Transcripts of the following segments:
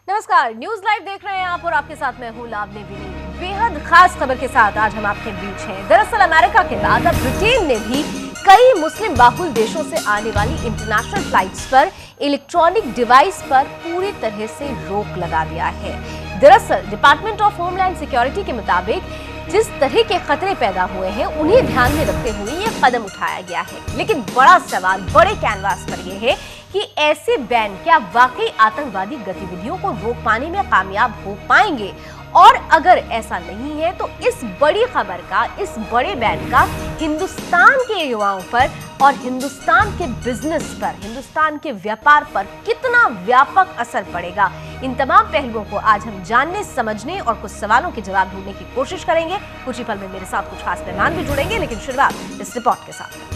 नमस्कार, news live देख रहे हैं आप और आपके साथ मैं हूं लावनी विनी। बेहद खास खबर के साथ आज हम आपके बीच हैं। दरअसल अमेरिका के बाद अब ब्रिटेन ने भी कई मुस्लिम बाहुल देशों से आने वाली इंटरनेशनल फ्लाइट्स पर इलेक्ट्रॉनिक डिवाइस पर पूरी तरह से रोक लगा दिया है। दरअसल डिपार्टमेंट ऑफ होमलैंड सिक्योरिटी के मुताबिक जिस तरह के खतरे पैदा हुए हैं उन्हें ध्यान में रखते हुए ये कदम उठाया गया है। लेकिन बड़ा सवाल बड़े कैनवास पर यह है कि ऐसे बैन क्या वाकई आतंकवादी गतिविधियों को रोक पाने में कामयाब हो पाएंगे, और अगर ऐसा नहीं है तो इस बड़ी खबर का, इस बड़े बैन का हिंदुस्तान के युवाओं पर और हिंदुस्तान के बिजनेस पर, हिंदुस्तान के व्यापार पर कितना व्यापक असर पड़ेगा। इन तमाम पहलुओं को आज हम जानने, समझने और कुछ सवालों के जवाब ढूंढने की कोशिश करेंगे। कुछ ही पल में मेरे साथ कुछ खास मेहमान भी जुड़ेंगे, लेकिन शुरुआत इस रिपोर्ट के साथ।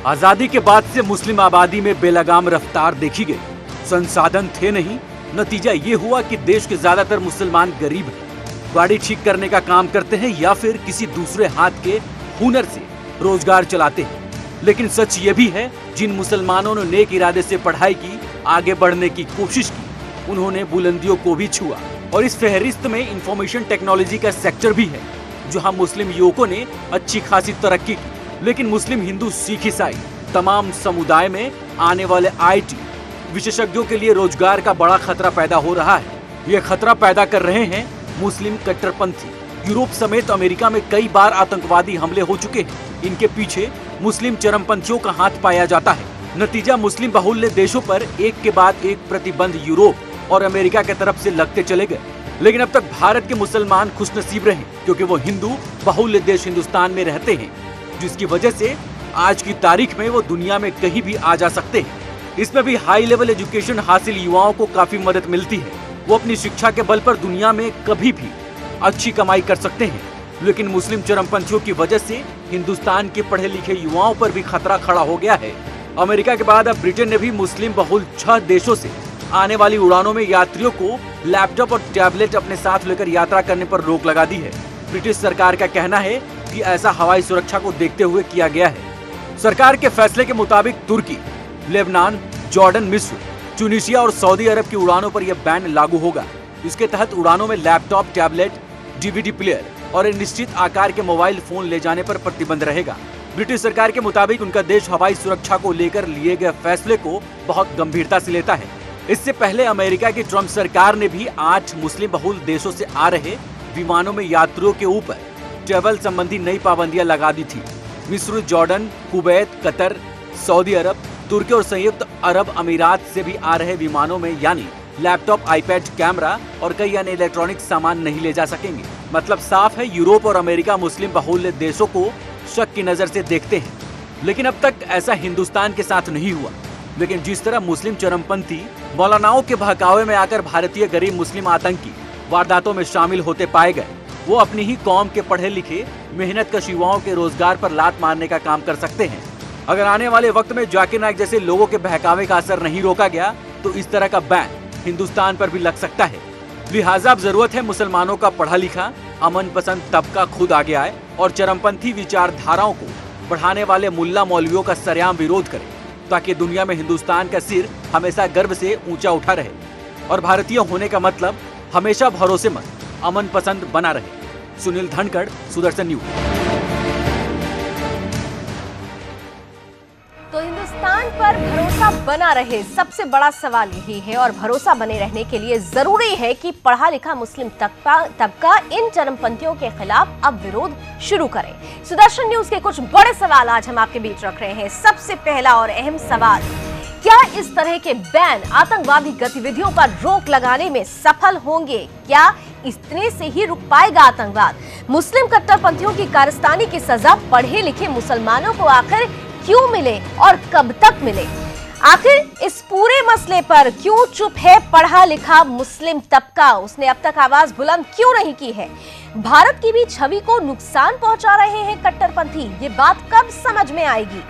आजादी के बाद से मुस्लिम आबादी में बेलगाम रफ्तार देखी गई। संसाधन थे नहीं, नतीजा ये हुआ कि देश के ज्यादातर मुसलमान गरीब हैं, गाड़ी ठीक करने का काम करते हैं या फिर किसी दूसरे हाथ के हुनर से रोजगार चलाते हैं। लेकिन सच ये भी है, जिन मुसलमानों ने नेक इरादे से पढ़ाई की, आगे बढ़ने की कोशिश की, उन्होंने बुलंदियों को भी छुआ। और इस फहरिस्त में इंफॉर्मेशन टेक्नोलॉजी का सेक्टर भी है, जहाँ मुस्लिम युवकों ने अच्छी खासी तरक्की की। लेकिन मुस्लिम, हिंदू, सिख, ईसाई तमाम समुदाय में आने वाले IT विशेषज्ञों के लिए रोजगार का बड़ा खतरा पैदा हो रहा है। ये खतरा पैदा कर रहे हैं मुस्लिम कट्टरपंथी। यूरोप समेत अमेरिका में कई बार आतंकवादी हमले हो चुके हैं। इनके पीछे मुस्लिम चरमपंथियों का हाथ पाया जाता है। नतीजा, मुस्लिम बाहुल्य देशों पर एक के बाद एक प्रतिबंध यूरोप और अमेरिका की तरफ से लगते चले गए। लेकिन अब तक भारत के मुसलमान खुशनसीब रहे, क्योंकि वो हिंदू बाहुल्य देश हिंदुस्तान में रहते हैं, जिसकी वजह से आज की तारीख में वो दुनिया में कहीं भी आ जा सकते हैं। इसमें भी हाई लेवल एजुकेशन हासिल युवाओं को काफी मदद मिलती है। वो अपनी शिक्षा के बल पर दुनिया में कभी भी अच्छी कमाई कर सकते हैं। लेकिन मुस्लिम चरमपंथियों की वजह से हिंदुस्तान के पढ़े लिखे युवाओं पर भी खतरा खड़ा हो गया है। अमेरिका के बाद अब ब्रिटेन ने भी मुस्लिम बहुल 6 देशों से आने वाली उड़ानों में यात्रियों को लैपटॉप और टैबलेट अपने साथ लेकर यात्रा करने पर रोक लगा दी है। ब्रिटिश सरकार का कहना है कि ऐसा हवाई सुरक्षा को देखते हुए किया गया है। सरकार के फैसले के मुताबिक तुर्की, लेबनान, जॉर्डन, मिस्र, ट्यूनीशिया और सऊदी अरब की उड़ानों पर यह बैन लागू होगा। इसके तहत उड़ानों में लैपटॉप, टैबलेट, DVD प्लेयर और एक निश्चित आकार के मोबाइल फोन ले जाने पर प्रतिबंध रहेगा। ब्रिटिश सरकार के मुताबिक उनका देश हवाई सुरक्षा को लेकर लिए गए फैसले को बहुत गंभीरता से लेता है। इससे पहले अमेरिका की ट्रंप सरकार ने भी 8 मुस्लिम बहुल देशों से आ रहे विमानों में यात्रियों के ऊपर ट्रैवल संबंधी नई पाबंदियां लगा दी थी। मिस्र, जॉर्डन, कुवैत, कतर, सऊदी अरब, तुर्की और संयुक्त अरब अमीरात से भी आ रहे विमानों में यानी लैपटॉप, आईपैड, कैमरा और कई अन्य इलेक्ट्रॉनिक सामान नहीं ले जा सकेंगे। मतलब साफ है, यूरोप और अमेरिका मुस्लिम बहुल्य देशों को शक की नजर से देखते हैं। लेकिन अब तक ऐसा हिंदुस्तान के साथ नहीं हुआ। लेकिन जिस तरह मुस्लिम चरमपंथी मौलानाओं के बहकावे में आकर भारतीय गरीब मुस्लिम आतंकी वारदातों में शामिल होते पाए गए, वो अपनी ही कौम के पढ़े लिखे मेहनतकश युवाओं के रोजगार पर लात मारने का काम कर सकते हैं। अगर आने वाले वक्त में जाकिर नाइक जैसे लोगों के बहकावे का असर नहीं रोका गया तो इस तरह का बैन हिंदुस्तान पर भी लग सकता है। लिहाजा अब जरूरत है मुसलमानों का पढ़ा लिखा अमन पसंद तबका खुद आगे आए और चरमपंथी विचारधाराओं को बढ़ाने वाले मुल्ला मौलवियों का सरेआम विरोध करे, ताकि दुनिया में हिंदुस्तान का सिर हमेशा गर्व से ऊंचा उठा रहे और भारतीय होने का मतलब हमेशा भरोसेमंद, अमन पसंद बना रहे। सुनील धनखड़, सुदर्शन न्यूज। तो हिंदुस्तान पर भरोसा बना रहे, सबसे बड़ा सवाल यही है। और भरोसा बने रहने के लिए जरूरी है कि पढ़ा लिखा मुस्लिम तबका इन चरमपंथियों के खिलाफ अब विरोध शुरू करे। सुदर्शन न्यूज के कुछ बड़े सवाल आज हम आपके बीच रख रहे हैं। सबसे पहला और अहम सवाल, क्या इस तरह के बैन आतंकवादी गतिविधियों पर रोक लगाने में सफल होंगे? क्या इतने से ही रुक पाएगा आतंकवाद? मुस्लिम कट्टरपंथियों की कारस्तानी की सजा पढ़े लिखे मुसलमानों को आखिर क्यों मिले और कब तक मिले? आखिर इस पूरे मसले पर क्यों चुप है पढ़ा लिखा मुस्लिम तबका? उसने अब तक आवाज बुलंद क्यों नहीं की है? भारत की भी छवि को नुकसान पहुंचा रहे हैं कट्टरपंथी, ये बात कब समझ में आएगी?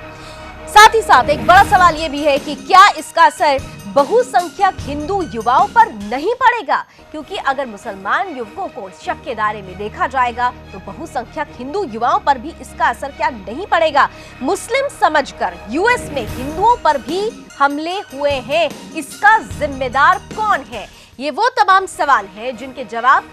साथ ही साथ एक बड़ा सवाल यह भी है कि क्या इसका असर बहुसंख्यक हिंदू युवाओं पर नहीं पड़ेगा, क्योंकि अगर मुसलमान युवकों को शक के दायरे में देखा जाएगा तो बहुसंख्यक हिंदू युवाओं पर भी इसका असर क्या नहीं पड़ेगा। मुस्लिम समझकर यूएस में हिंदुओं पर भी हमले हुए हैं, इसका जिम्मेदार कौन है? ये वो तमाम सवाल हैं जिनके जवाब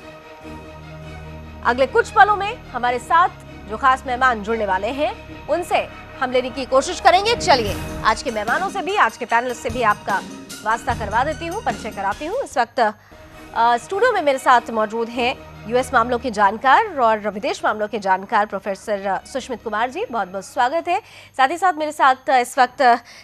अगले कुछ पलों में हमारे साथ जो खास मेहमान जुड़ने वाले हैं उनसे हम लेने की कोशिश करेंगे। चलिए आज के मेहमानों से भी, आज के पैनलिस्ट से भी आपका वास्ता करवा देती हूँ, परिचय कराती हूँ। इस वक्त स्टूडियो में मेरे साथ मौजूद हैं यूएस मामलों के जानकार और विदेश मामलों के जानकार प्रोफेसर सुष्मित कुमार जी, बहुत बहुत स्वागत है। साथ ही साथ मेरे साथ इस वक्त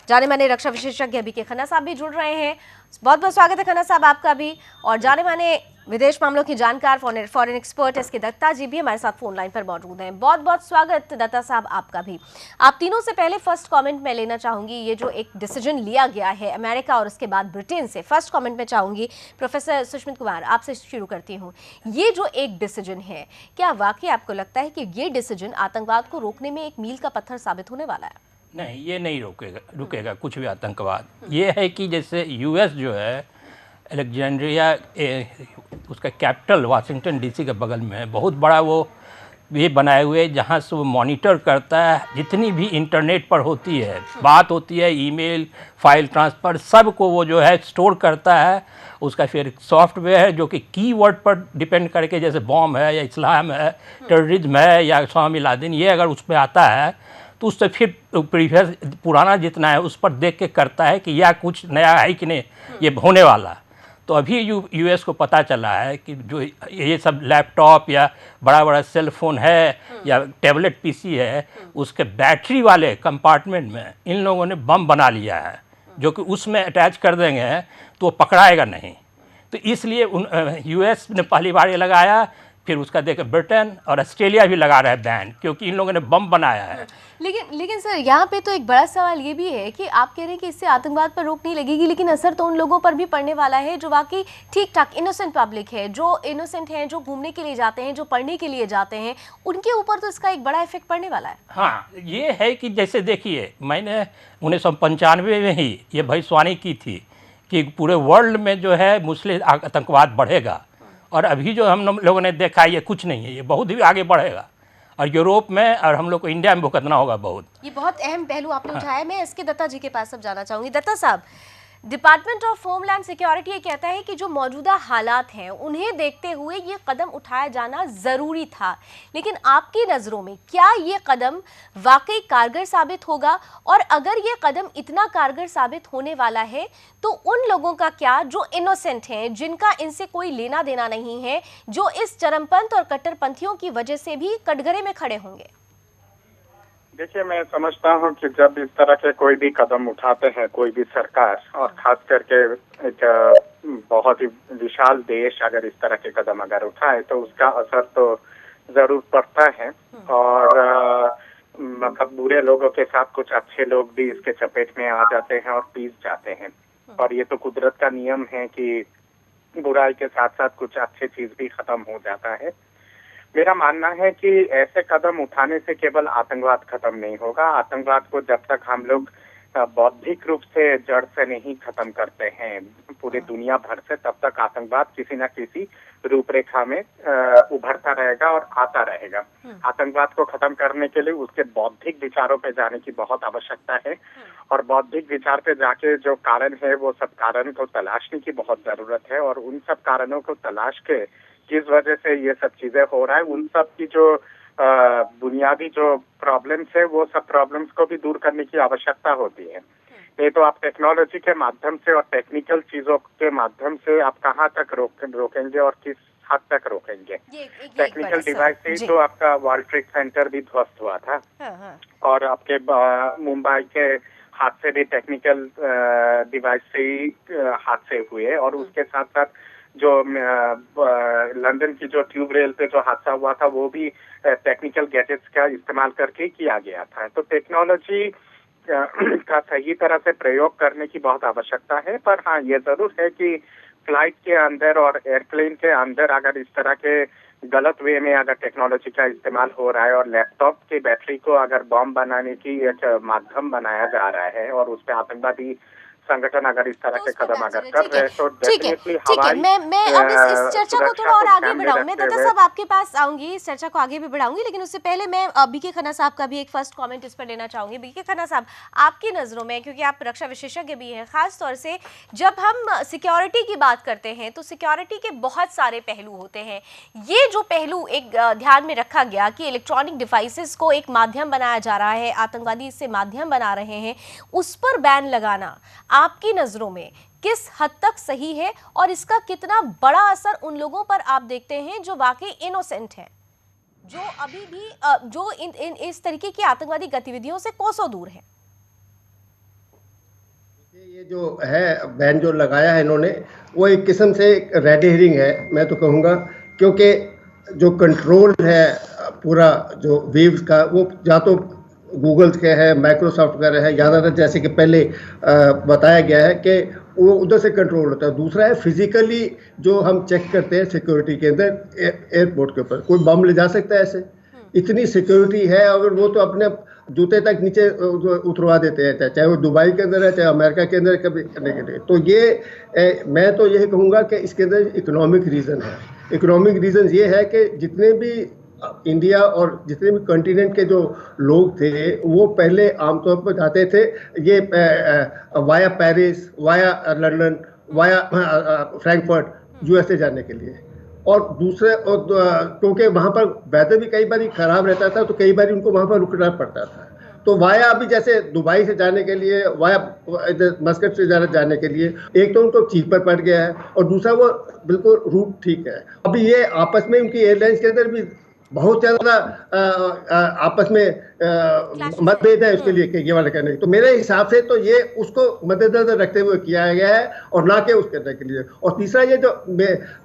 जाने माने रक्षा विशेषज्ञ बीके खन्ना साहब भी जुड़ रहे हैं, बहुत बहुत स्वागत है खन्ना साहब आपका भी। और जाने माने विदेश मामलों की जानकार फॉरेन एक्सपर्ट एस के दत्ता जी भी हमारे साथ फोन लाइन पर मौजूद हैं, बहुत बहुत स्वागत दत्ता साहब आपका भी। आप तीनों से पहले फर्स्ट कमेंट मैं लेना चाहूंगी, ये जो एक डिसीजन लिया गया है अमेरिका और उसके बाद ब्रिटेन से, फर्स्ट कमेंट में चाहूंगी प्रोफेसर सुष्मित कुमार आपसे शुरू करती हूँ। ये जो एक डिसीजन है, क्या वाकई आपको लगता है कि ये डिसीजन आतंकवाद को रोकने में एक मील का पत्थर साबित होने वाला है? नहीं, ये नहीं रुकेगा कुछ भी आतंकवाद। ये है कि जैसे यूएस जो है अलेक्जेंड्रिया उसका कैपिटल वाशिंगटन डीसी के बगल में है, बहुत बड़ा वो ये बनाए हुए जहाँ से वो मॉनिटर करता है जितनी भी इंटरनेट पर होती है बात होती है, ईमेल, फाइल ट्रांसफ़र, सब को वो जो है स्टोर करता है। उसका फिर सॉफ्टवेयर है जो कि कीवर्ड पर डिपेंड करके, जैसे बॉम्ब है या इस्लाम है, टेररिज्म है या उसामा लादेन, ये अगर उस पर आता है तो उससे फिर प्रीवियस पुराना जितना है उस पर देख के करता है कि यह कुछ नया है कि नहीं ये होने वाला। तो अभी यूएस को पता चला है कि जो ये सब लैपटॉप या बड़ा बड़ा सेल फोन है या टैबलेट पीसी है, उसके बैटरी वाले कंपार्टमेंट में इन लोगों ने बम बना लिया है जो कि उसमें अटैच कर देंगे तो वो पकड़ाएगा नहीं। तो इसलिए यूएस ने पहली बार ये लगाया, फिर उसका देख ब्रिटेन और ऑस्ट्रेलिया भी लगा रहा है बैन, क्योंकि इन लोगों ने बम बनाया है। लेकिन सर यहाँ पे तो एक बड़ा सवाल ये भी है कि आप कह रहे हैं कि इससे आतंकवाद पर रोक नहीं लगेगी, लेकिन असर तो उन लोगों पर भी पड़ने वाला है जो वाकई ठीक ठाक इनोसेंट पब्लिक है, जो इनोसेंट हैं, जो घूमने के लिए जाते हैं, जो पढ़ने के लिए जाते हैं, उनके ऊपर तो इसका एक बड़ा इफेक्ट पड़ने वाला है। हाँ, ये है कि जैसे देखिए, मैंने 1995 में ही ये भविष्यवाणी की थी कि पूरे वर्ल्ड में जो है मुस्लिम आतंकवाद बढ़ेगा, और अभी जो हम लोगों ने देखा है ये कुछ नहीं है, ये बहुत ही आगे बढ़ेगा और यूरोप में और हम लोग को इंडिया में भुगतना होगा बहुत। ये बहुत अहम पहलू आपने उठाया। मैं एस के दत्ता जी के पास अब जाना चाहूंगी। दत्ता साहब, डिपार्टमेंट ऑफ होमलैंड सिक्योरिटी ये कहता है कि जो मौजूदा हालात हैं उन्हें देखते हुए ये कदम उठाया जाना ज़रूरी था, लेकिन आपकी नज़रों में क्या ये कदम वाकई कारगर साबित होगा? और अगर ये कदम इतना कारगर साबित होने वाला है तो उन लोगों का क्या जो इनोसेंट हैं, जिनका इनसे कोई लेना देना नहीं है, जो इस चरमपंथ और कट्टरपंथियों की वजह से भी कटघरे में खड़े होंगे? देखिए, मैं समझता हूँ कि जब इस तरह के कोई भी कदम उठाते हैं कोई भी सरकार, और खास करके एक बहुत ही विशाल देश अगर इस तरह के कदम अगर उठाए तो उसका असर तो जरूर पड़ता है। और मतलब बुरे लोगों के साथ कुछ अच्छे लोग भी इसके चपेट में आ जाते हैं और पीस जाते हैं, और ये तो कुदरत का नियम है कि बुराई के साथ साथ कुछ अच्छी चीज भी खत्म हो जाता है। मेरा मानना है कि ऐसे कदम उठाने से केवल आतंकवाद खत्म नहीं होगा। आतंकवाद को जब तक हम लोग बौद्धिक रूप से जड़ से नहीं खत्म करते हैं पूरी दुनिया भर से, तब तक आतंकवाद किसी न किसी रूपरेखा में उभरता रहेगा और आता रहेगा। आतंकवाद को खत्म करने के लिए उसके बौद्धिक विचारों पे जाने की बहुत आवश्यकता है, और बौद्धिक विचार पे जाके जो कारण है वो सब कारण को तलाशने की बहुत जरूरत है, और उन सब कारणों को तलाश के किस वजह से ये सब चीजें हो रहा है, उन सब की जो बुनियादी जो प्रॉब्लम्स है वो सब प्रॉब्लम्स को भी दूर करने की आवश्यकता होती है। ये तो आप टेक्नोलॉजी के माध्यम से और टेक्निकल चीजों के माध्यम से आप कहाँ तक रोकेंगे और किस हद तक रोकेंगे। टेक्निकल डिवाइस से तो आपका वर्ल्ड ट्रेड सेंटर भी ध्वस्त हुआ था, और आपके मुंबई के हादसे भी टेक्निकल डिवाइस से ही हादसे हुए, और उसके साथ साथ जो लंदन की जो ट्यूब रेल पे जो हादसा हुआ था वो भी टेक्निकल गैजेट्स का इस्तेमाल करके किया गया था। तो टेक्नोलॉजी का सही तरह से प्रयोग करने की बहुत आवश्यकता है। पर हाँ, ये जरूर है कि फ्लाइट के अंदर और एयरप्लेन के अंदर अगर इस तरह के गलत वे में अगर टेक्नोलॉजी का इस्तेमाल हो रहा है और लैपटॉप की बैटरी को अगर बॉम्ब बनाने की एक माध्यम बनाया जा रहा है और उस पर आतंकवादी संगठन अगर इस तरह तो के उस पर कदम बात अगर करें। कर ठीक है, रहे हैं तो ठीक है, डेफिनेटली ठीक है। हवाई मैं अब इस चर्चा को सुरक्षा थोड़ा और आगे ध्यान में बढ़ाऊं। मैं रखते दत्ता हुए साहब आपके पास आऊंगी, इस चर्चा को आगे भी बढ़ाऊंगी, लेकिन उससे पहले मैं बीके खन्ना साहब का भी एक फर्स्ट कमेंट इस पर लेना चाहूंगी। बीके खन्ना साहब, आपकी नज़रों में, क्योंकि आप रक्षा विशेषज्ञ भी हैं, खास तौर से जब हम सिक्योरिटी की बात करते हैं तो सिक्योरिटी के बहुत सारे पहलू होते हैं। ये जो पहलू एक ध्यान में रखा गया कि इलेक्ट्रॉनिक डिवाइसेस को एक माध्यम बनाया जा रहा है, आतंकवादी इससे माध्यम बना रहे हैं, उस पर बैन लगाना आपकी नज़रों में किस हद तक सही है और इसका कितना बड़ा असर उन लोगों पर आप देखते हैं जो वाकई इनोसेंट हैं, जो अभी भी जो इस तरीके की आतंकवादी गतिविधियों से कोसों दूर हैं? ये जो है बैन जो लगाया है इन्होंने, वो एक किस्म से रेड हेरिंग है, मैं तो कहूँगा, क्योंकि जो कंट्रोल है पूरा जो वेव्स का, वो या तो गूगल के है, माइक्रोसॉफ्ट का है, ज़्यादातर जैसे कि पहले बताया गया है कि वो उधर से कंट्रोल होता है। दूसरा है फिजिकली जो हम चेक करते हैं सिक्योरिटी के अंदर, एयरपोर्ट के ऊपर कोई बम ले जा सकता है ऐसे, इतनी सिक्योरिटी है, अगर वो तो अपने जूते तक नीचे उतरवा देते हैं, चाहे वो दुबई के अंदर है, चाहे अमेरिका के अंदर, कभी करने के लिए। तो ये मैं तो यही कहूँगा कि इसके अंदर इकोनॉमिक रीज़न है। इकोनॉमिक रीज़न ये है कि जितने भी इंडिया और जितने भी कॉन्टिनेंट के जो लोग थे वो पहले आमतौर पर जाते थे ये via Paris, via London, via Frankfurt USA जाने के लिए। और दूसरे क्योंकि वहाँ पर वेदर भी कई बार खराब रहता था तो कई बार उनको वहाँ पर रुकना पड़ता था। तो वाया अभी जैसे दुबई से जाने के लिए, वाया मस्कट से जाने के लिए, एक तो उनको चीपर पड़ गया है और दूसरा वो बिल्कुल रूट ठीक है। अभी ये आपस में उनकी एयरलाइंस के अंदर भी बहुत ज़्यादा आपस में मतभेद है उसके लिए कि ये वाला कहने। तो मेरे हिसाब से तो ये उसको मद्देनजर रखते हुए किया गया है और ना कि उस करने के लिए। और तीसरा ये जो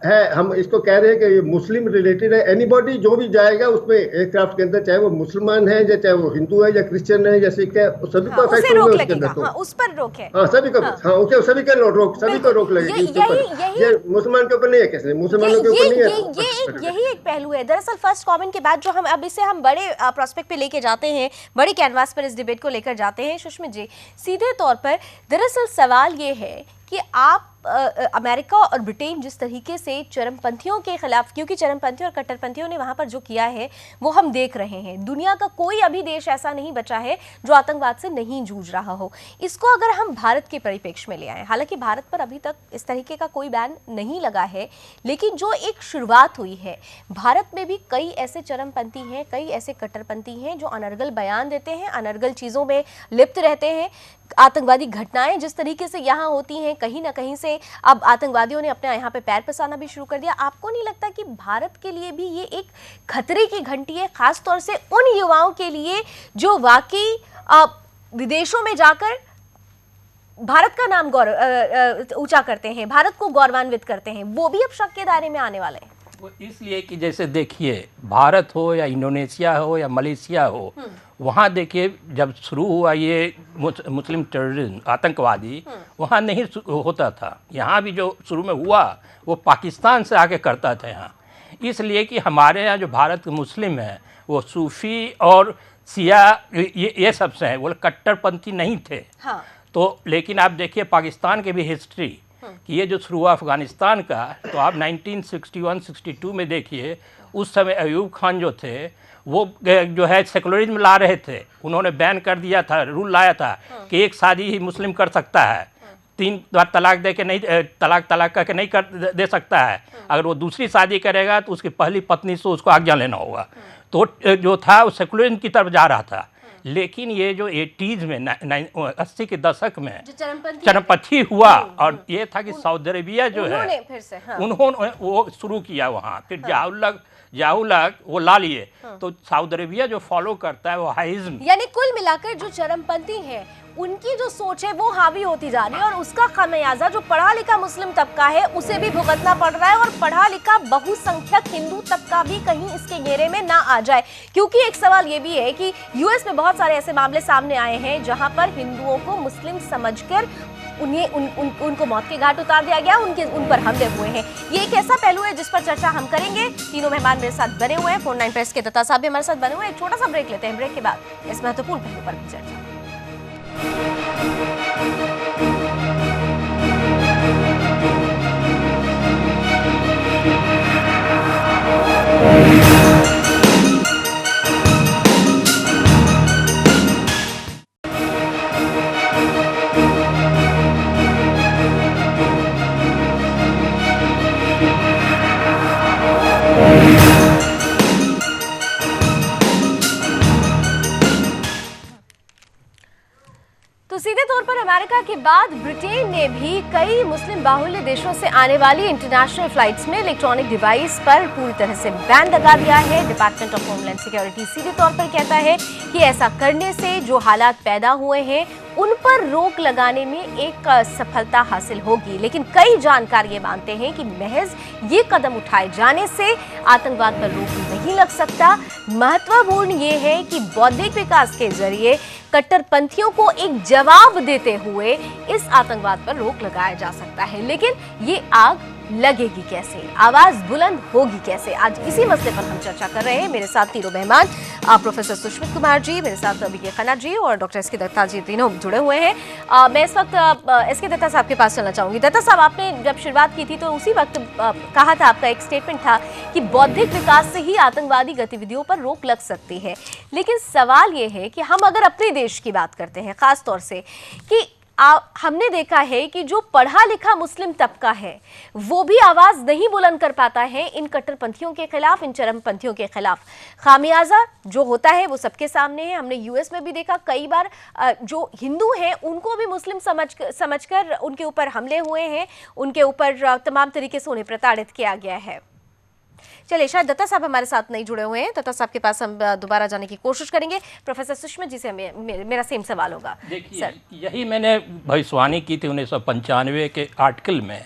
है, हम इसको कह रहे हैं कि ये मुस्लिम रिलेटेड है। एनीबॉडी जो भी जाएगा उसमें एयरक्राफ्ट के अंदर, चाहे वो मुसलमान है या चाहे वो हिंदू है या क्रिश्चियन है या सिख है, सभी को अफेक्ट होगा उसके अंदर। तो उस पर रोक है, सभी को, सभी का रोक, सभी को रोक लगेगी। ये मुसलमान के ऊपर नहीं है, कैसे मुसलमानों के ऊपर नहीं है। यही एक पहलू है। दरअसल फर्स्ट कमेंट के बाद जो हम अब इसे हम बड़े प्रोस्पेक्ट पे लेके जाते हैं, बड़े कैनवास पर इस डिबेट को लेकर जाते हैं, सुष्मित जी, सीधे तौर पर दरअसल सवाल ये है कि आप अमेरिका और ब्रिटेन जिस तरीके से चरमपंथियों के खिलाफ, क्योंकि चरमपंथियों और कट्टरपंथियों ने वहाँ पर जो किया है वो हम देख रहे हैं, दुनिया का कोई अभी देश ऐसा नहीं बचा है जो आतंकवाद से नहीं जूझ रहा हो। इसको अगर हम भारत के परिप्रेक्ष्य में ले आए, हालांकि भारत पर अभी तक इस तरीके का कोई बैन नहीं लगा है, लेकिन जो एक शुरुआत हुई है, भारत में भी कई ऐसे चरमपंथी हैं, कई ऐसे कट्टरपंथी हैं जो अनर्गल बयान देते हैं, अनर्गल चीज़ों में लिप्त रहते हैं। आतंकवादी घटनाएं जिस तरीके से यहाँ होती हैं, कहीं ना कहीं से अब आतंकवादियों ने अपने यहाँ पे पैर पसारना भी शुरू कर दिया। आपको नहीं लगता कि भारत के लिए भी ये एक खतरे की घंटी है, खास तौर से उन युवाओं के लिए जो वाकई विदेशों में जाकर भारत का नाम ऊंचा करते हैं, भारत को गौरवान्वित करते हैं, वो भी अब शक के दायरे में आने वाले हैं? वो इसलिए कि जैसे देखिए, भारत हो या इंडोनेशिया हो या मलेशिया हो, वहाँ देखिए जब शुरू हुआ ये मुस्लिम टेररिज्म, आतंकवादी, वहाँ नहीं होता था। यहाँ भी जो शुरू में हुआ वो पाकिस्तान से आके करता था यहाँ। इसलिए कि हमारे यहाँ जो भारत के मुस्लिम हैं वो सूफ़ी और सिया ये सब से हैं, वो कट्टरपंथी नहीं थे। हाँ। तो लेकिन आप देखिए पाकिस्तान के भी हिस्ट्री कि ये जो शुरू हुआ अफ़गानिस्तान का, तो आप 1961-62 में देखिए, उस समय अयूब खान जो थे वो जो है सेकुलरिज्म ला रहे थे। उन्होंने बैन कर दिया था, रूल लाया था कि एक शादी ही मुस्लिम कर सकता है, 3 बार तलाक दे के नहीं, तलाक करके नहीं कर दे सकता है। अगर वो दूसरी शादी करेगा तो उसकी पहली पत्नी से उसको आज्ञा लेना होगा। तो जो था वो सेकुलरिज्म की तरफ जा रहा था। लेकिन ये जो 80s में 80 के दशक में चरमपंथी हुआ, और ये था कि सऊदी अरेबिया जो है फिर से, हाँ। उन्होंने वो शुरू किया वहाँ, फिर जाउलक वो ला लिए। तो सऊदी अरेबिया जो फॉलो करता है वो हाइज्म, यानी कुल मिलाकर जो चरमपंथी हैं उनकी जो सोच है वो हावी होती जा रही है, और उसका खामियाजा जो पढ़ा लिखा मुस्लिम तबका है उसे भी भुगतना पड़ रहा है, और पढ़ा लिखा बहुसंख्यक हिंदू तबका भी कहीं इसके घेरे में ना आ जाए। क्योंकि एक सवाल ये भी है कि यूएस में बहुत सारे ऐसे मामले सामने आए हैं जहां पर हिंदुओं को मुस्लिम समझकर उनको मौत के घाट उतार दिया गया, उन पर हमले हुए हैं। ये एक ऐसा पहलू है जिस पर चर्चा हम करेंगे। तीनों मेहमान मेरे साथ बने हुए हैं, फोन लाइन प्रेस के दत्ता साहब भी हमारे साथ बने हुए हैं। एक छोटा सा ब्रेक लेते हैं, ब्रेक के बाद इस महत्वपूर्ण पहलू पर चर्चा। सीधे तौर पर अमेरिका के बाद ब्रिटेन ने भी कई मुस्लिम बाहुल्य देशों से आने वाली इंटरनेशनल फ्लाइट्स में इलेक्ट्रॉनिक डिवाइस पर पूरी तरह से बैन लगा दिया है। डिपार्टमेंट ऑफ होमलैंड सिक्योरिटी सीधे तौर पर कहता है कि ऐसा करने से जो हालात पैदा हुए हैं उन पर रोक लगाने में एक सफलता हासिल होगी, लेकिन कई जानकार ये मानते हैं कि महज ये कदम उठाए जाने से आतंकवाद पर रोक नहीं लग सकता। महत्वपूर्ण ये है कि बौद्धिक विकास के जरिए कट्टरपंथियों को एक जवाब देते हुए इस आतंकवाद पर रोक लगाया जा सकता है, लेकिन ये आग लगेगी कैसे, आवाज बुलंद होगी कैसे, आज इसी मसले पर हम चर्चा कर रहे हैं। मेरे साथ तीनों मेहमान प्रोफेसर सुष्मित कुमार जी, मेरे साथ बीके खन्ना जी और डॉक्टर एस के दत्ता जी, तीनों जुड़े हुए हैं। मैं इस वक्त एस के दत्ता साहब के पास चलना चाहूंगी। दत्ता साहब, आपने जब शुरुआत की थी तो उसी वक्त कहा था, आपका एक स्टेटमेंट था कि बौद्धिक विकास से ही आतंकवादी गतिविधियों पर रोक लग सकती है, लेकिन सवाल ये है कि हम अगर अपने देश की बात करते हैं खास तौर से, कि हमने देखा है कि जो पढ़ा लिखा मुस्लिम तबका है वो भी आवाज नहीं बुलंद कर पाता है इन कट्टरपंथियों के खिलाफ, इन चरमपंथियों के खिलाफ। खामियाजा जो होता है वो सबके सामने है। हमने यूएस में भी देखा कई बार जो हिंदू हैं उनको भी मुस्लिम समझकर उनके ऊपर हमले हुए हैं, उनके ऊपर तमाम तरीके से उन्हें प्रताड़ित किया गया है। चलिए, शायद दत्ता साहब हमारे साथ नहीं जुड़े हुए हैं, दत्ता साहब के पास हम दोबारा जाने की कोशिश करेंगे। प्रोफेसर सुष्मित जी से मेरा सेम सवाल होगा। देखिए, यही मैंने भविष्यवाणी की थी 1995 के आर्टिकल में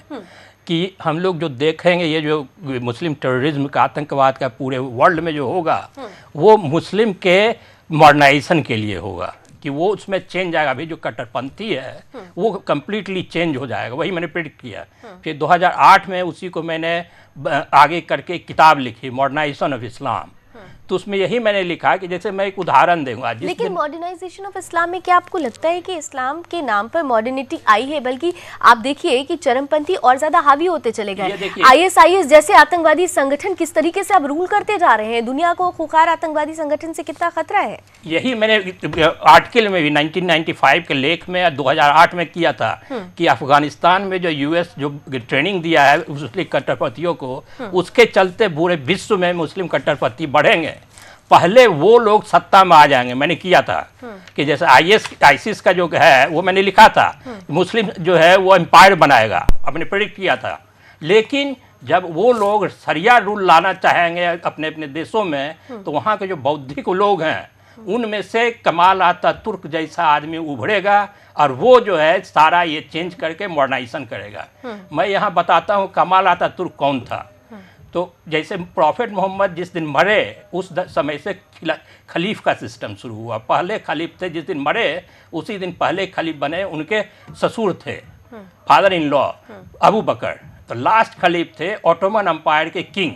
कि हम लोग जो देखेंगे ये जो मुस्लिम टेररिज्म का, आतंकवाद का पूरे वर्ल्ड में जो होगा वो मुस्लिम के मॉडर्नाइजेशन के लिए होगा, कि वो उसमें चेंज आएगा। अभी जो कट्टरपंथी है वो कम्प्लीटली चेंज हो जाएगा, वही मैंने प्रेडिक्ट किया। फिर 2008 में उसी को मैंने आगे करके किताब लिखी, मॉडर्नाइजेशन ऑफ इस्लाम। तो उसमें यही मैंने लिखा कि जैसे मैं एक उदाहरण दूंगा। लेकिन मॉडर्नाइजेशन ऑफ इस्लाम में क्या आपको लगता है कि इस्लाम के नाम पर मॉडर्निटी आई है? बल्कि आप देखिए कि चरमपंथी और ज्यादा हावी होते चले गए। आईएसआईएस जैसे आतंकवादी संगठन किस तरीके से अब रूल करते जा रहे हैं दुनिया को। खुखार आतंकवादी संगठन से कितना खतरा है? यही मैंने आर्टिकल में भी 1995 के लेख में 2008 में किया था कि अफगानिस्तान में जो यूएस जो ट्रेनिंग दिया है मुस्लिम कट्टरपंथियों को, उसके चलते पूरे विश्व में मुस्लिम कट्टरपंथी बढ़ेंगे। पहले वो लोग सत्ता में आ जाएंगे। मैंने किया था कि जैसे आईसिस का जो है वो मैंने लिखा था, मुस्लिम जो है वो एम्पायर बनाएगा, अपने प्रेडिक्ट किया था। लेकिन जब वो लोग शरिया रूल लाना चाहेंगे अपने अपने देशों में, तो वहाँ के जो बौद्धिक लोग हैं उनमें से कमाल अतातुर्क जैसा आदमी उभरेगा और वो जो है सारा ये चेंज करके मॉडर्नाइजेशन करेगा। मैं यहाँ बताता हूँ कमाल अतातुर्क कौन था। तो जैसे प्रॉफेट मोहम्मद जिस दिन मरे उस समय से खलीफ का सिस्टम शुरू हुआ। पहले खलीफ थे, जिस दिन मरे उसी दिन पहले खलीफ बने उनके ससुर थे, फादर इन लॉ अबू बकर। तो लास्ट खलीफ थे ऑटोमन एम्पायर के किंग,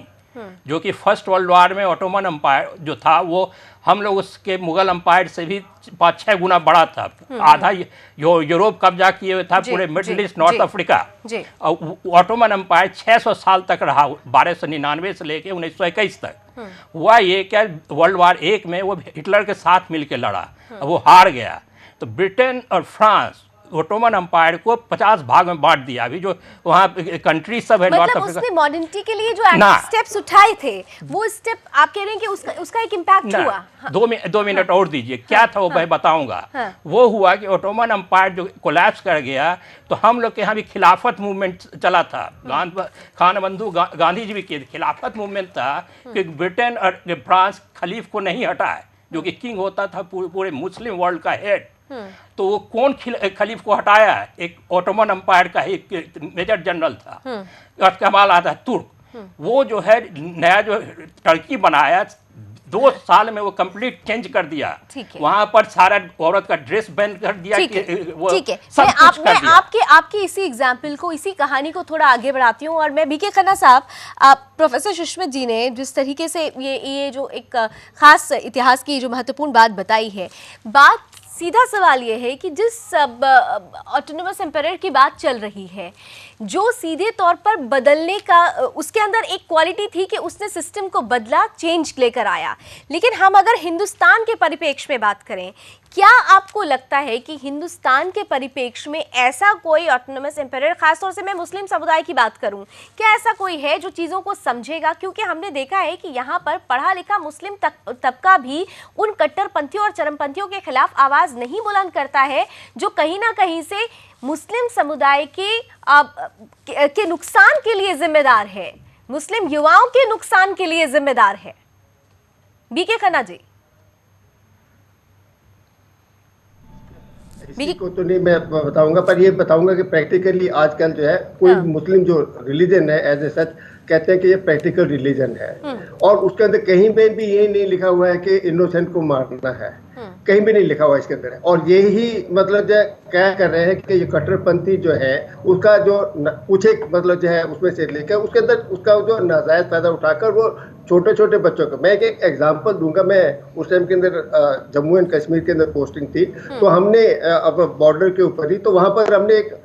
जो कि फर्स्ट वर्ल्ड वॉर में ऑटोमन एम्पायर जो था वो हम लोग उसके मुगल एम्पायर से भी 5-6 गुना बड़ा था। आधा यूरोप कब्जा किए हुए था, पूरे Middle East, North Africa. Ottoman Empire 600 साल तक रहा, 1299 से लेके 1921 तक। हुआ ये क्या, वर्ल्ड वॉर 1 में वो हिटलर के साथ मिलकर लड़ा, वो हार गया। तो ब्रिटेन और फ्रांस ऑटोमन एम्पायर को 50 भाग में बांट दिया। अभी जो वहाँ कंट्री सब है, मतलब उसने मॉडर्निटी के लिए जो स्टेप्स उठाए थे वो स्टेप आप कह रहे हैं कि उसका एक इम्पैक्ट हुआ। हाँ। 2 मिनट और दीजिए, क्या था वो मैं बताऊंगा। हाँ। वो हुआ कि ऑटोमन एम्पायर जो कोलैप्स कर गया, तो हम लोग के यहाँ भी खिलाफत मूवमेंट चला था। खान बंधु गांधी जी भी किए, खिलाफत मूवमेंट था कि ब्रिटेन और फ्रांस खलीफ को नहीं हटाए, जो कि किंग होता था पूरे मुस्लिम वर्ल्ड का हेड। तो वो कौन खलीफ को हटाया? एक ऑटोमन एम्पायर का एक मेजर जनरल था कमाल अतातुर्क। वो जो है नया जो टर्की बनाया, 2 साल में वो कंप्लीट चेंज कर दिया। वहां पर सारा औरत का ड्रेस बैन कर दिया। ठीक है, मैं आपकी इसी एग्जाम्पल को, इसी कहानी को थोड़ा आगे बढ़ाती हूँ। और मैं बीके खन्ना साहब, प्रोफेसर सुष्मित जी ने जिस तरीके से ये जो एक खास इतिहास की जो महत्वपूर्ण बात बताई है, सीधा सवाल ये है कि जिस ऑटोनोमस एम्पायर की बात चल रही है, जो सीधे तौर पर बदलने का उसके अंदर एक क्वालिटी थी कि उसने सिस्टम को बदला, चेंज लेकर आया। लेकिन हम अगर हिंदुस्तान के परिप्रेक्ष्य में बात करें क्या आपको लगता है कि हिंदुस्तान के परिप्रेक्ष्य में ऐसा कोई ऑटोनमस एम्पायर, खासतौर से मैं मुस्लिम समुदाय की बात करूं, क्या ऐसा कोई है जो चीज़ों को समझेगा? क्योंकि हमने देखा है कि यहाँ पर पढ़ा लिखा मुस्लिम तबका भी उन कट्टरपंथियों और चरमपंथियों के खिलाफ आवाज़ नहीं बुलंद करता है, जो कहीं ना कहीं से मुस्लिम समुदाय के नुकसान के लिए जिम्मेदार है, मुस्लिम युवाओं के नुकसान के लिए जिम्मेदार है। बीके खन्ना जी। इसी को तो नहीं मैं बताऊंगा, पर ये बताऊंगा कि प्रैक्टिकली आजकल जो है कोई मुस्लिम जो रिलीजन है एज ए सच कहते हैं कि ये प्रैक्टिकल रिलीजन है, और उसके अंदर कहीं पे भी ये नहीं लिखा हुआ है कि इनोसेंट को मारना है, कहीं भी नहीं लिखा हुआ इसके अंदर। और यही मतलब जो क्या कर रहे हैं कि ये कट्टरपंथी जो है उसका जो कुछ एक मतलब जो है उसमें से लेकर उसके अंदर उसका जो नाजायज फायदा उठाकर वो छोटे छोटे बच्चों को, मैं एक एग्जांपल दूंगा। मैं उस टाइम के अंदर जम्मू एंड कश्मीर के अंदर पोस्टिंग थी, तो हमने अब बॉर्डर के ऊपर ही, तो वहां पर हमने एक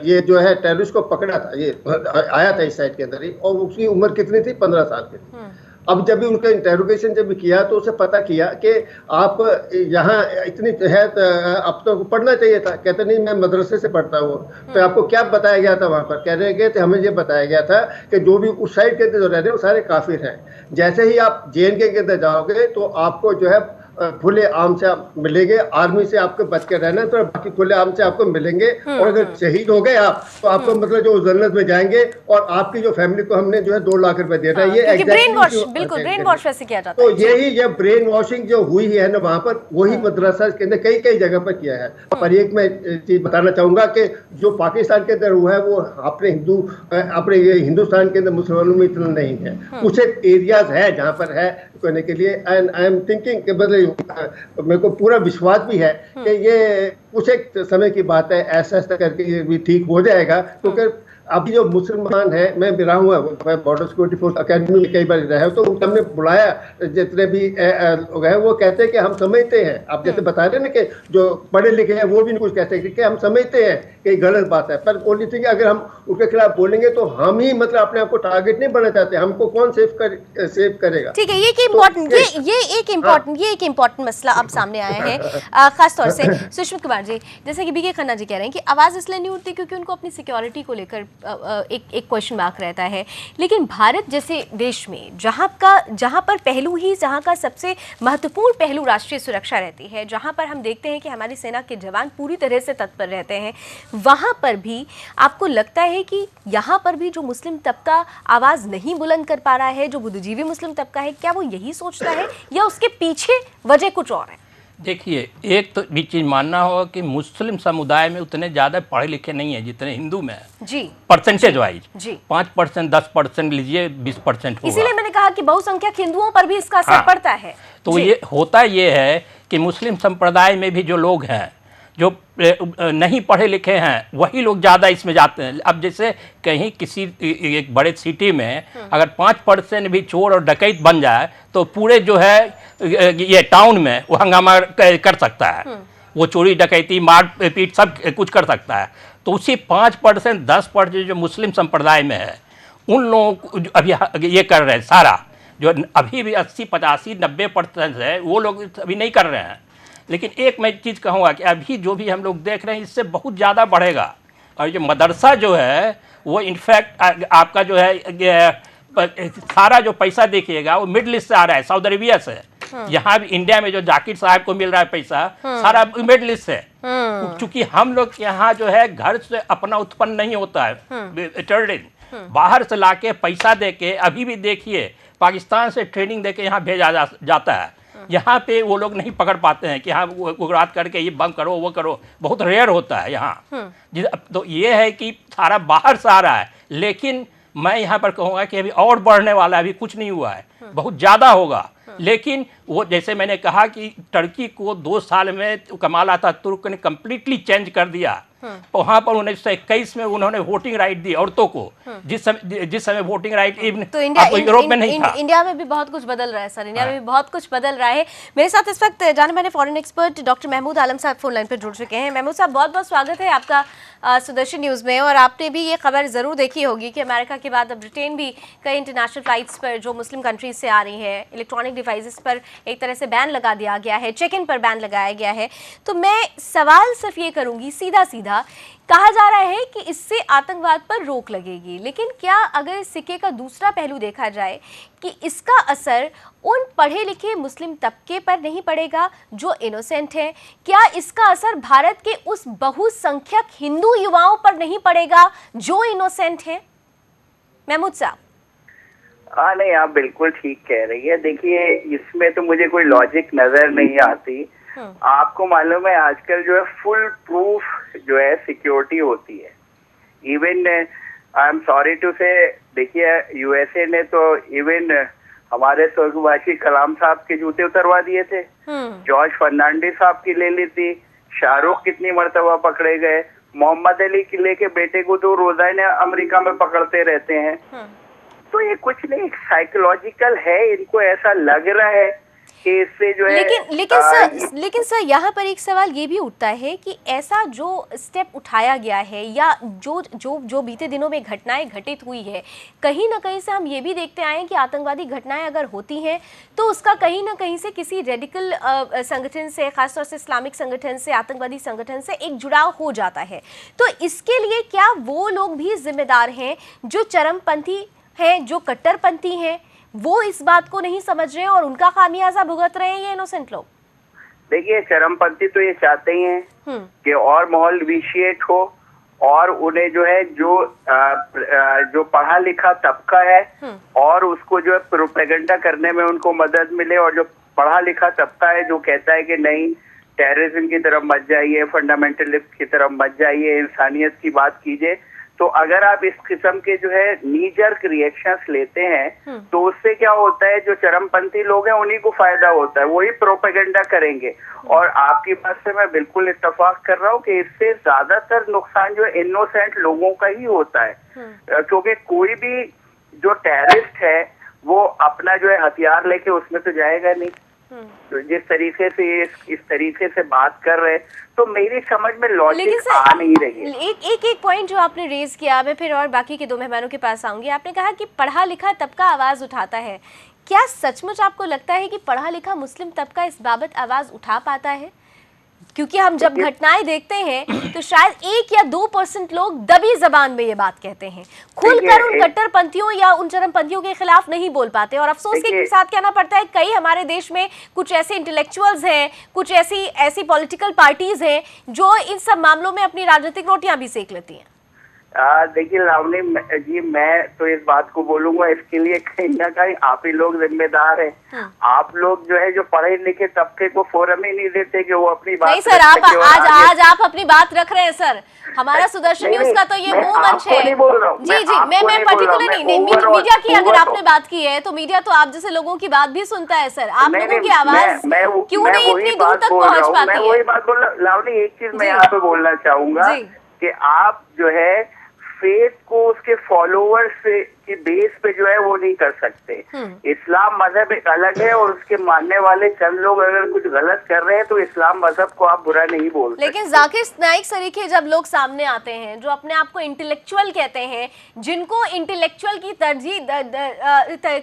ये जो है टेररिस्ट को पकड़ा था, ये आया था इस साइड के अंदर ही, और उसकी उम्र कितनी थी? 15 साल की थी। अब जब भी उनका इंटेरोगेशन जब भी किया तो उसे पता किया कि आप यहाँ इतनी है, अब तो पढ़ना चाहिए था। कहते नहीं मैं मदरसे से पढ़ता हूँ। तो आपको क्या बताया गया था वहाँ पर? कह रहे गए थे हमें ये बताया गया था कि जो भी उस साइड के अंदर जो रह रहे हैं वो सारे काफिर हैं। जैसे ही आप JNK के अंदर जाओगे तो आपको जो है खुले आम से आप मिलेंगे, आर्मी से आपको बच के रहना, तो बाकी खुले आम से आपको मिलेंगे। और अगर शहीद हो गए आप तो आपको मतलब जो जन्नत में जाएंगे, और आपकी जो फैमिली को हमने जो है 2 लाख रुपए दिया था। ये ब्रेन वॉश, बिल्कुल ब्रेन वॉश वैसे किया जाता है। है। तो यही ये ब्रेन वॉशिंग जो हुई है ना वहां पर, वही मदरसा के अंदर कई कई जगह पर किया है। पर एक मैं चीज बताना चाहूंगा कि जो पाकिस्तान के अंदर हुआ है वो अपने हिंदुस्तान के अंदर मुसलमानों में इतना नहीं है। कुछ एक एरियाज है जहाँ पर है करने के लिए, एंड आई एम थिंकिंग के बदले मेरे को पूरा विश्वास भी है कि ये कुछ एक समय की बात है, ऐसा करके ये भी ठीक हो जाएगा। क्योंकि अभी जो मुसलमान है, मैं भी रहा हूँ बॉर्डर सिक्योरिटी फोर्स अकेडमी में कई बार रहा हूँ, तो हमने बुलाया जितने भी लोग हैं, वो कहते हैं कि हम समझते हैं, आप जैसे बता रहे हैं ना कि जो पढ़े लिखे हैं वो भी कुछ कहते हैं कि हम समझते हैं कि गलत बात है, पर ओनली थिंग अगर हम उसके खिलाफ बोलेंगे तो हम ही मतलब अपने आप को टारगेट नहीं बनना चाहते, हमको कौन सेव करेगा? ठीक है, ये एक इम्पोर्टेंट मसला अब सामने आया है, खासतौर से सुष्मित कुमार जी, जैसे कि बीके खन्ना जी कह रहे हैं कि आवाज़ इसलिए नहीं उठती क्योंकि उनको अपनी सिक्योरिटी को लेकर एक क्वेश्चन मार्क रहता है। लेकिन भारत जैसे देश में जहाँ का सबसे महत्वपूर्ण पहलू राष्ट्रीय सुरक्षा रहती है, जहाँ पर हम देखते हैं कि हमारी सेना के जवान पूरी तरह से तत्पर रहते हैं, वहाँ पर भी आपको लगता है कि यहाँ पर भी जो मुस्लिम तबका आवाज़ नहीं बुलंद कर पा रहा है, जो बुद्धिजीवी मुस्लिम तबका है, क्या वो यही सोचता है या उसके पीछे वजह कुछ और है? देखिए, एक तो भी चीज़ मानना होगा कि मुस्लिम समुदाय में उतने ज़्यादा पढ़े लिखे नहीं हैं जितने हिंदू में है जी, परसेंटेज वाइज जी 5%, 10% लीजिए, 20% होगा। इसीलिए मैंने कहा कि बहुसंख्यक हिंदुओं पर भी इसका असर पड़ता है। तो ये होता ये है कि मुस्लिम संप्रदाय में भी जो लोग हैं जो नहीं पढ़े लिखे हैं वही लोग ज़्यादा इसमें जाते हैं। अब जैसे कहीं किसी एक बड़े सिटी में अगर 5% भी चोर और डकैत बन जाए तो पूरे जो है ये टाउन में वो हंगामा कर सकता है, वो चोरी डकैती मार पीट सब कुछ कर सकता है। तो उसी 5%, 10% जो मुस्लिम संप्रदाय में है उन लोगों को अभी ये कर रहे हैं, सारा जो अभी भी 80, 85, 90% है वो लोग अभी नहीं कर रहे हैं। लेकिन एक मैं चीज़ कहूँगा कि अभी जो भी हम लोग देख रहे हैं इससे बहुत ज़्यादा बढ़ेगा। और ये मदरसा जो है वो इनफैक्ट आपका जो है सारा जो पैसा देखिएगा वो मिडल ईस्ट से आ रहा है, सऊदी अरेबिया से। यहाँ भी इंडिया में जो जाकिर साहब को मिल रहा है पैसा सारा मिडल ईस्ट से। क्योंकि हम लोग के यहाँ जो है घर से अपना उत्पन्न नहीं होता है, टेररिज्म बाहर से लाके पैसा देके, अभी भी देखिए पाकिस्तान से ट्रेनिंग देके यहाँ भेजा जाता है। यहाँ पे वो लोग नहीं पकड़ पाते हैं कि हाँ उग्रवाद करके ये बम करो वो करो, बहुत रेयर होता है यहाँ। तो ये है कि सारा बाहर से आ रहा है। लेकिन मैं यहाँ पर कहूँगा कि अभी और बढ़ने वाला है, अभी कुछ नहीं हुआ है, बहुत ज़्यादा होगा। लेकिन वो जैसे मैंने कहा कि टर्की को 2 साल में कमाल अतातुर्क ने कम्प्लीटली चेंज कर दिया वहाँ पर 1921 में उन्होंने वोटिंग राइट दी औरतों को, जिस समय वोटिंग राइट तो यूरोप में नहीं था। इंडिया में भी बहुत कुछ बदल रहा है सर, इंडिया में भी बहुत कुछ बदल रहा है। मेरे साथ इस वक्त जाने माने foreign expert doctor Mahmood Alam साहब फोन लाइन पर जुड़ चुके हैं। महमूद साहब, बहुत बहुत स्वागत है आपका सुदर्शन न्यूज़ में। और आपने भी ये खबर ज़रूर देखी होगी कि अमेरिका के बाद अब ब्रिटेन भी कई इंटरनेशनल फ्लाइट्स पर जो मुस्लिम कंट्रीज से आ रही है, इलेक्ट्रॉनिक डिवाइसेस पर एक तरह से बैन लगा दिया गया है, चेक इन पर बैन लगाया गया है। तो मैं सवाल सिर्फ ये करूंगी सीधा सीधा, कहा जा रहा है कि इससे आतंकवाद पर रोक लगेगी, लेकिन क्या अगर सिक्के का दूसरा पहलू देखा जाए कि इसका असर उन पढ़े लिखे मुस्लिम तबके पर नहीं पड़ेगा जो इनोसेंट हैं? क्या इसका असर भारत के उस बहुसंख्यक हिंदू युवाओं पर नहीं पड़ेगा जो इनोसेंट हैं? महमूद साहब। हाँ, नहीं, आप बिल्कुल ठीक कह रही है। देखिए, इसमें तो मुझे कोई लॉजिक नजर नहीं आती। आपको मालूम है आजकल जो है फुल प्रूफ जो है सिक्योरिटी होती है। Even I am sorry to say, देखिए यूएसए ने तो इवन हमारे स्वर्गवासी कलाम साहब के जूते उतरवा दिए थे, जॉर्ज फर्नांडिस साहब की ले ली थी, शाहरुख कितनी मर्तबा पकड़े गए, मोहम्मद अली किले के बेटे को तो रोजाना अमेरिका में पकड़ते रहते हैं। तो ये कुछ नहीं, साइकोलॉजिकल है, इनको ऐसा लग रहा है कि इससे जो है। लेकिन सर यहाँ पर एक सवाल ये भी उठता है कि ऐसा जो स्टेप उठाया गया है या जो बीते दिनों में घटनाएं घटित हुई है, कहीं ना कहीं से हम ये भी देखते आए हैं कि आतंकवादी घटनाएं अगर होती हैं तो उसका कहीं ना कहीं से किसी रेडिकल संगठन से, खासतौर से इस्लामिक संगठन से, आतंकवादी संगठन से एक जुड़ाव हो जाता है। तो इसके लिए क्या वो लोग भी जिम्मेदार हैं जो चरमपंथी हैं, जो कट्टरपंथी हैं, वो इस बात को नहीं समझ रहे हैं और उनका खामियाजा भुगत रहे हैं ये इनोसेंट लोग? देखिए, चरमपंथी तो ये चाहते ही हैं कि और माहौल विशिएट हो और उन्हें जो है जो पढ़ा लिखा तबका है और उसको जो है प्रोपेगेंडा करने में उनको मदद मिले, और जो पढ़ा लिखा तबका है जो कहता है कि नहीं, टेररिज्म की तरफ मत जाइए, फंडामेंटलिस्ट की तरफ मत जाइए, इंसानियत की बात कीजिए। तो अगर आप इस किस्म के जो है नीजर्क रिएक्शंस लेते हैं तो उससे क्या होता है, जो चरमपंथी लोग हैं उन्हीं को फायदा होता है, वही प्रोपेगेंडा करेंगे। और आपकी बात से मैं बिल्कुल इत्तेफाक कर रहा हूँ कि इससे ज्यादातर नुकसान जो है इनोसेंट लोगों का ही होता है, क्योंकि कोई भी जो टेररिस्ट है वो अपना जो है हथियार लेके उसमें तो जाएगा नहीं। तो जिस तरीके से इस तरीके से बात कर रहे हैं, तो मेरी समझ में लॉजिक आ नहीं रही है। एक पॉइंट जो आपने रेज किया, मैं फिर और बाकी के दो मेहमानों के पास आऊंगी। आपने कहा कि पढ़ा लिखा तबका आवाज उठाता है। क्या सचमुच आपको लगता है कि पढ़ा लिखा मुस्लिम तबका इस बाबत आवाज उठा पाता है? क्योंकि हम जब घटनाएं देखते हैं तो शायद 1 या 2% लोग दबी जबान में ये बात कहते हैं, खुलकर उन कट्टरपंथियों या उन चरमपंथियों के खिलाफ नहीं बोल पाते। और अफसोस के साथ कहना पड़ता है, कई हमारे देश में कुछ ऐसे इंटेलेक्चुअल्स हैं, कुछ ऐसी पॉलिटिकल पार्टीज हैं जो इन सब मामलों में अपनी राजनीतिक रोटियां भी सेक लेती हैं। देखिए लावनी जी, मैं तो इस बात को बोलूंगा, इसके लिए कहीं ना कहीं आप ही लोग जिम्मेदार हैं। आप लोग जो है जो पढ़े लिखे तबके को फोरम ही नहीं देते कि वो अपनी बात। नहीं सर, आज आप अपनी बात रख रहे हैं सर। हमारा सुदर्शन न्यूज का तो ये मुंह मंच है। जी, मैं पर्टिकुलर नहीं, मीडिया की अगर आपने बात की है तो मीडिया तो आप जैसे लोगों की बात भी सुनता है सर। आप लोगों की आवाज क्यों नहीं इतनी दूर तक पहुंच पाती है? वही बात बोल लावनी, एक चीज मैं यहाँ पे बोलना चाहूंगा कि आप जो है फेथ को उसके फॉलोअर्स की बेस पे जो है वो नहीं कर सकते। इस्लाम मजहब एक अलग है और उसके मानने वाले चंद लोग अगर कुछ गलत कर रहे हैं तो इस्लाम मजहब को आप बुरा नहीं बोल सकते। लेकिन जाकिर नाइक सरीखे जब लोग सामने आते हैं जो अपने आप को इंटेलेक्चुअल कहते हैं, जिनको इंटेलेक्चुअल की तरजीह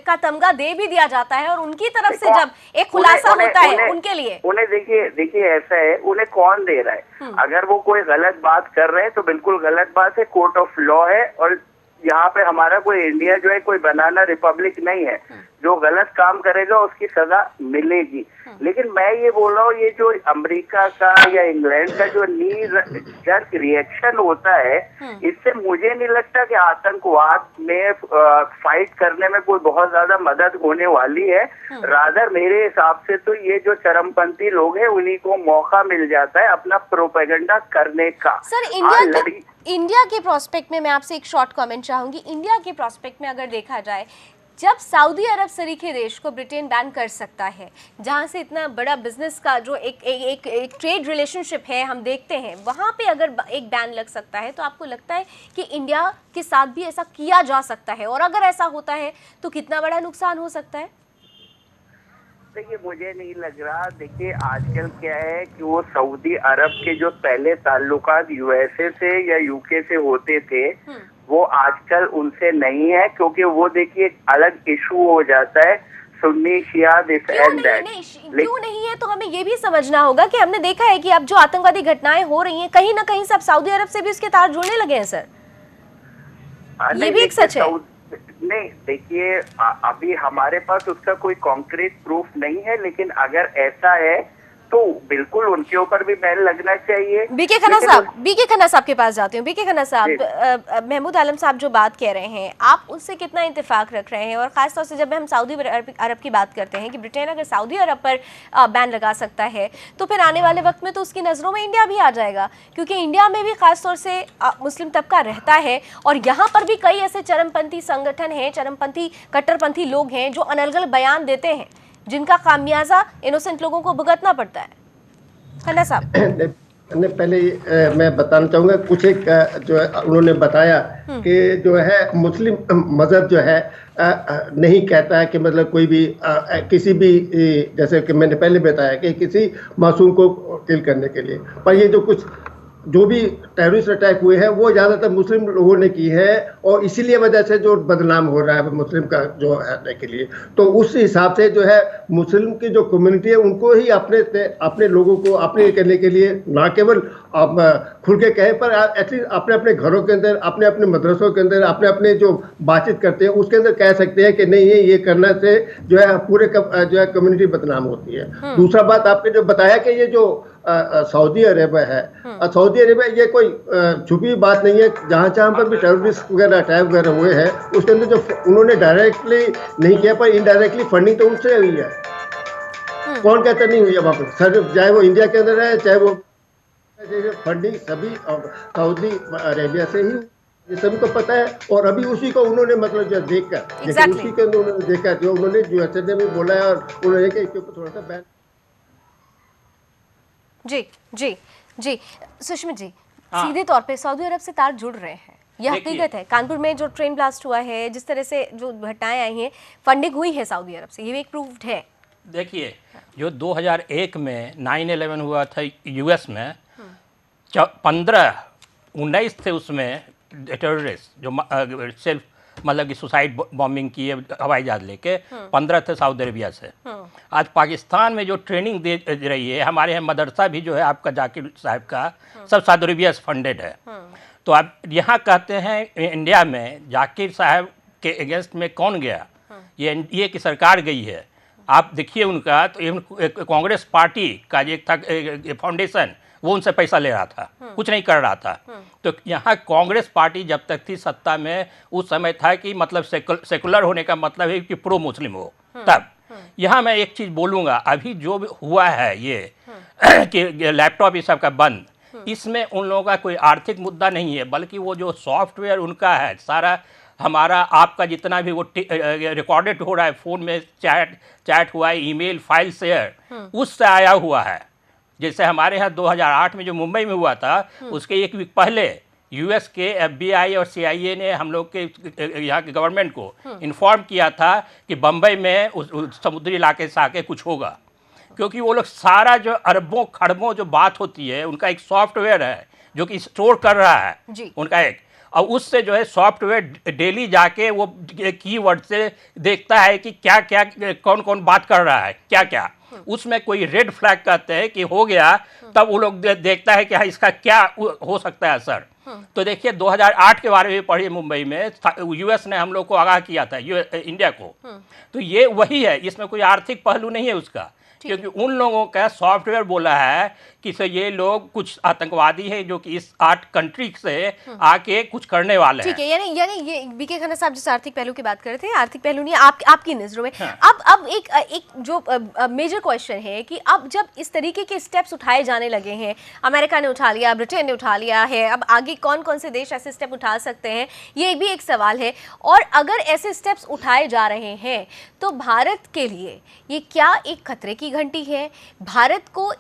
का तमगा दे भी दिया जाता है, और उनकी तरफ से जब एक खुलासा होता है उनके लिए, उन्हें देखिए ऐसा है, उन्हें कौन दे रहा है? अगर वो कोई गलत बात कर रहे हैं तो बिल्कुल गलत बात है, कोर्ट ऑफ लॉ है, और यहाँ पे हमारा कोई इंडिया जो है कोई बनाना रिपब्लिक नहीं है। जो गलत काम करेगा उसकी सजा मिलेगी। लेकिन मैं ये बोल रहा हूँ, ये जो अमेरिका का या इंग्लैंड का जो नी जर्क रिएक्शन होता है, इससे मुझे नहीं लगता कि आतंकवाद में फाइट करने में कोई बहुत ज्यादा मदद होने वाली है। रादर मेरे हिसाब से तो ये जो चरमपंथी लोग हैं उन्हीं को मौका मिल जाता है अपना प्रोपेगेंडा करने का। सर, इंडिया के प्रोस्पेक्ट में मैं आपसे एक शॉर्ट कमेंट चाहूंगी। इंडिया के प्रोस्पेक्ट में अगर देखा जाए, जब सऊदी अरब सरीखे देश को ब्रिटेन बैन कर सकता है, जहां से इतना बड़ा बिजनेस का जो एक ट्रेड रिलेशनशिप है हम देखते हैं, वहां पे अगर एक बैन लग सकता है तो आपको लगता है कि इंडिया के साथ भी ऐसा किया जा सकता है? और अगर ऐसा होता है तो कितना बड़ा नुकसान हो सकता है? देखिए, मुझे नहीं लग रहा। देखिए, आजकल क्या है कि वो सऊदी अरब के जो पहले ताल्लुकात यूएसए से या यूके से होते थे, वो आजकल उनसे नहीं है, क्योंकि वो देखिए एक अलग इशू हो जाता है, सुन्नी शिया दिस एंड दैट। क्यों नहीं है? तो हमें ये भी समझना होगा कि हमने देखा है कि अब जो आतंकवादी घटनाएं हो रही हैं, कहीं ना कहीं सब सऊदी अरब से भी उसके तार जुड़ने लगे हैं सर। ये भी एक सच है। नहीं, देखिए, अभी हमारे पास उसका कोई कॉन्क्रीट प्रूफ नहीं है, लेकिन अगर ऐसा है तो बिल्कुल उनके ऊपर भी बैन लगना चाहिए। बीके खन्ना साहब के पास जाते हैं। बीके खन्ना साहब, महमूद आलम साहब जो बात कह रहे हैं, आप उससे कितना इत्तेफाक रख रहे हैं? और खास तौर से जब हम सऊदी अरब की बात करते हैं कि ब्रिटेन अगर सऊदी अरब पर बैन लगा सकता है तो फिर आने वाले वक्त में तो उसकी नज़रों में इंडिया भी आ जाएगा, क्योंकि इंडिया में भी खास तौर से मुस्लिम तबका रहता है और यहाँ पर भी कई ऐसे चरमपंथी संगठन हैं, चरमपंथी कट्टरपंथी लोग हैं जो अनर्गल बयान देते हैं, जिनका खामियाजा इनोसेंट लोगों को भुगतना पड़ता है। खन्ना साहब, पहले मैं बताना चाहूँगा कुछ एक जो है उन्होंने बताया कि जो है मुस्लिम मज़हब जो है नहीं कहता है कि मतलब कोई भी किसी भी, जैसे कि मैंने पहले बताया कि किसी मासूम को किल करने के लिए, पर ये जो भी टेररिस्ट अटैक हुए हैं वो ज़्यादातर मुस्लिम लोगों ने की है और इसीलिए वजह से जो बदनाम हो रहा है मुस्लिम का जो है के लिए, तो उस हिसाब से जो है मुस्लिम की जो कम्युनिटी है उनको ही अपने लोगों को अपने करने के लिए ना केवल खुल के कहे, पर एटलीस्ट अपने अपने घरों के अंदर, अपने अपने मदरसों के अंदर, अपने अपने जो बातचीत करते हैं उसके अंदर कह सकते हैं कि नहीं ये करने से जो है पूरे जो है कम्युनिटी बदनाम होती है। दूसरा बात आपने जो बताया कि ये जो सऊदी अरब है, सऊदी अरब ये कोई छुपी बात नहीं है, जहाँ पर भी टेररिस्ट वगैरह अटैक वगैरह हुए हैं उसके अंदर जो उन्होंने डायरेक्टली नहीं किया पर इनडायरेक्टली फंडिंग तो उनसे हुई है। कौन कहता नहीं हुई है वहाँ पर सर, चाहे वो इंडिया के अंदर है चाहे वो फंडिंग सभी सऊदी अरेबिया से ही, ये सभी को पता है। और अभी उसी को उन्होंने मतलब जो देखकर उसी के अंदर उन्होंने देखा जो उन्होंने यूएसए ने भी बोला है और उन्होंने कि इसके ऊपर थोड़ा सा बैन। जी सुष्मित जी, सीधे तौर पे सऊदी अरब से तार जुड़ रहे हैं, यह हकीकत है। कानपुर में जो ट्रेन ब्लास्ट हुआ है, जिस तरह से जो घटनाएं आई हैं, फंडिंग हुई है सऊदी अरब से, ये भी एक प्रूव्ड है। देखिए, जो 2001 में 9/11 हुआ था यूएस में, 19 थे उसमें टेररिस्ट जो सेल्फ मतलब कि सुसाइड बॉम्बिंग किए हवाई जहाज लेके, 15 थे सऊदी अरेबिया से। आज पाकिस्तान में जो ट्रेनिंग दे रही है, हमारे यहाँ मदरसा भी जो है आपका जाकिर साहब का सब सऊदी अरेबिया से फंडेड है। तो आप यहाँ कहते हैं इंडिया में जाकिर साहब के अगेंस्ट में कौन गया? ये की सरकार गई है। आप देखिए उनका, तो कांग्रेस पार्टी का जो था फाउंडेशन, वो उनसे पैसा ले रहा था, कुछ नहीं कर रहा था। तो यहाँ कांग्रेस पार्टी जब तक थी सत्ता में, उस समय था कि मतलब सेकुलर होने का मतलब है कि प्रो मुस्लिम हो। तब यहाँ मैं एक चीज़ बोलूँगा, अभी जो हुआ है ये कि लैपटॉप ये सब का बंद, इसमें उन लोगों का कोई आर्थिक मुद्दा नहीं है, बल्कि वो जो सॉफ्टवेयर उनका है सारा, हमारा आपका जितना भी वो रिकॉर्डेड हो रहा है, फ़ोन में चैट हुआ है, ईमेल फाइल शेयर, उससे आया हुआ है। जैसे हमारे यहाँ 2008 में जो मुंबई में हुआ था, उसके एक वीक पहले यूएस के एफबीआई और सीआईए ने हम लोग के यहाँ के गवर्नमेंट को इन्फॉर्म किया था कि बम्बई में उस समुद्री इलाके से आके कुछ होगा, क्योंकि वो लोग सारा जो अरबों खरबों जो बात होती है, उनका एक सॉफ्टवेयर है जो कि स्टोर कर रहा है उनका एक, और उससे जो है सॉफ्टवेयर डेली जाके वो कीवर्ड से देखता है कि क्या क्या कौन कौन बात कर रहा है, क्या क्या उसमें कोई रेड फ्लैग कहते हैं कि हो गया, तब वो लोग देखता है कि हाँ इसका क्या हो सकता है असर। तो देखिए 2008 के बारे में पढ़िए, मुंबई में यूएस ने हम लोग को आगाह किया था इंडिया को। तो ये वही है, इसमें कोई आर्थिक पहलू नहीं है उसका, क्योंकि उन लोगों का सॉफ्टवेयर बोला है कि सर ये लोग कुछ आतंकवादी हैं जो कि इस 8 कंट्री से आके कुछ करने वाले हैं। ठीक है, यानी ये बीके खन्ना साहब जिस आर्थिक पहलू की बात कर रहे थे, आर्थिक पहलू नहीं, आपकी नजरों में अब एक जो मेजर क्वेश्चन है कि अब जब इस तरीके के स्टेप्स उठाए जाने लगे हैं, अमेरिका ने उठा लिया, ब्रिटेन ने उठा लिया है, अब आगे कौन कौन से देश ऐसे स्टेप उठा सकते हैं, ये भी एक सवाल है। और अगर ऐसे स्टेप्स उठाए जा रहे हैं तो भारत के लिए ये क्या एक खतरे की घंटी है? भारत को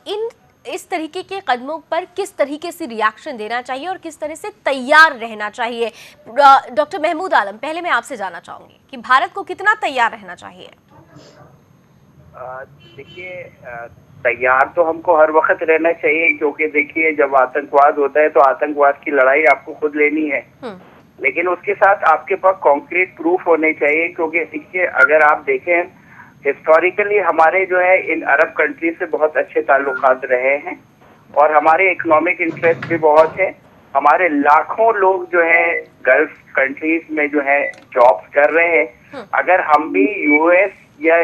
इस तरीके के कदमों पर किस तरीके से रिएक्शन देना चाहिए और किस तरह से तैयार रहना चाहिए? डॉक्टर महमूद आलम, पहले मैं आपसे जानना चाहूंगी कि भारत को कितना तैयार रहना चाहिए? देखिए, तैयार तो हमको हर वक्त रहना चाहिए, क्योंकि देखिए जब आतंकवाद होता है तो आतंकवाद की लड़ाई आपको खुद लेनी है, लेकिन उसके साथ आपके पास कॉन्क्रीट प्रूफ होने चाहिए। क्योंकि देखिए, अगर आप देखें हिस्टोरिकली हमारे जो है इन अरब कंट्री से बहुत अच्छे ताल्लुकात रहे हैं और हमारे इकोनॉमिक इंटरेस्ट भी बहुत है। हमारे लाखों लोग जो है गल्फ कंट्रीज में जो है जॉब्स कर रहे हैं। अगर हम भी यूएस या